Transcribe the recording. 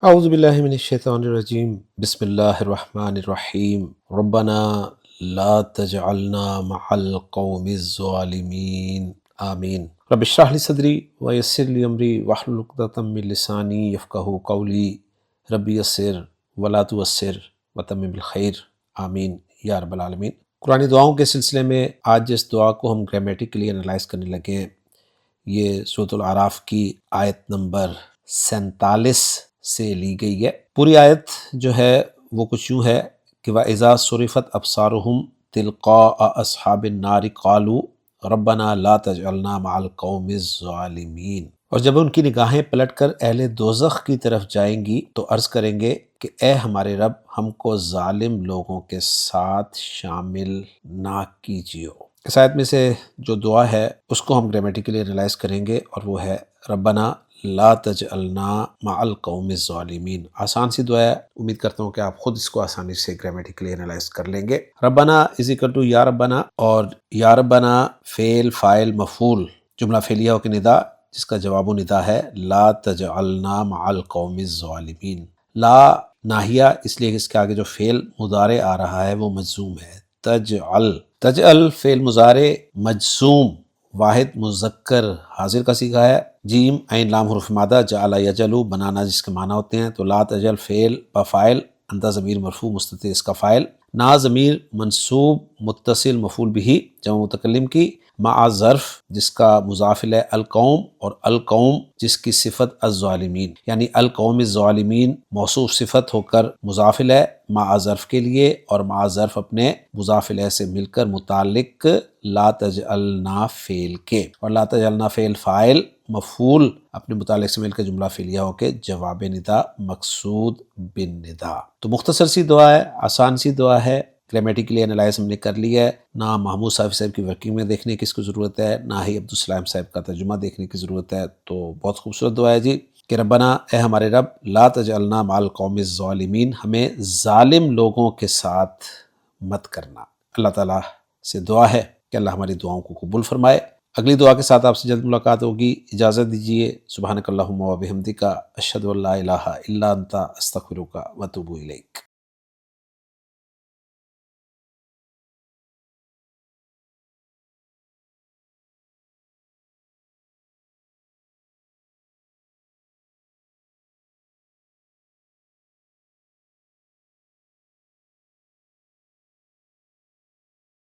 اعوذ باللہ من الشیطان الرجیم بسم اللہ الرحمن الرحیم ربنا لا تجعلنا مع القوم الظالمین آمین۔ رب اشرح لی صدری ویسر لی امری واحلل عقدۃ من لسانی یفقہوا قولی رب یسر ولا تعسر وتمم بالخیر آمین یا رب العالمین۔ قرآن دعاؤں کے سلسلے میں آج جس دعا کو ہم گرامیٹیکلی انالائز کرنے لگے ہیں یہ سورۃ الاعراف کی آیت نمبر 47 سے لی گئی ہے۔ پوری آیت جو ہے وہ کچھ یوں ہے کہ وَإِذَا صُرِفَتْ أَبْصَارُهُمْ تِلْقَاءَ أَصْحَابِ النَّارِ قَالُوا رَبَّنَا لَا تَجْعَلْنَا مَعَ الْقَوْمِ الظَّالِمِينَ، اور جب ان کی نگاہیں پلٹ کر اہل دوزخ کی طرف جائیں گی تو عرض کریں گے کہ اے ہمارے رب ہم کو ظالم لوگوں کے ساتھ شامل نہ کیجیو۔ اس آیت میں سے جو دعا ہے اس کو ہم گرامیٹیکلی انالائز کریں گے اور وہ ہے ربنا لا تجعلنا مع القوم الظالمین۔ آسان سی دعا ہے، امید کرتا ہوں کہ آپ خود اس کو آسانی سے گرامیٹیکلی انالائز کر لیں گے۔ ربنا از اکول ٹو یا ربنا، اور یا ربنا فعل فاعل مفعول، جملہ فعلیہ ہو کے ندا جس کا جواب و ندا ہے لا تجعلنا مع القوم الظالمین۔ لا ناہیہ اس لیے کہ اس کے آگے جو فعل مضارع آ رہا ہے وہ مجزوم ہے۔ تجعل فعل مضارع مجزوم واحد مذکر حاضر کا صیغہ ہے۔ جیم عین لام حرف مادہ، جعل یجعل بنانا جس کے معنی ہوتے ہیں، تو لا تجعل فعل بفاعل، انت ضمیر مرفوع مستتر اس کا فاعل، نا ضمیر منصوب متصل مفعول بہ جمع متکلم کی، مع ظرف جس کا مضاف ہے القوم، اور القوم جس کی صفت الظالمین، یعنی القوم الظالمین موصوف صفت ہو کر مضاف ہے مع ظرف کے لیے، اور مع ظرف اپنے مضاف الیہ سے مل کر متعلق لا تجعلنا فعل کے، اور لا تجعلنا فعل فاعل مفعول اپنے متعلق سے مل کر جملہ فعلیہ ہو کے جواب ندا مقصود بن ندا۔ تو مختصر سی دعا ہے، آسان سی دعا ہے، گرامیٹیکلی انالائز ہم نے کر لی ہے، نہ محمود صاحب کی ورکنگ میں دیکھنے کی اس کو ضرورت ہے، نہ ہی عبدالسلام صاحب کا ترجمہ دیکھنے کی ضرورت ہے۔ تو بہت خوبصورت دعا ہے جی کہ ربنا اے ہمارے رب لا تجعلنا مع القوم الظالمین، ہمیں ظالم لوگوں کے ساتھ مت کرنا۔ اللہ تعالیٰ سے دعا ہے کہ اللہ ہماری دعاؤں کو قبول فرمائے۔ اگلی دعا کے ساتھ آپ سے جلد ملاقات ہوگی، اجازت دیجیے۔ سبحانک اللہم و بحمدک، اشہد ان لا الہ الا انت، استغفرک و اتوب الیک۔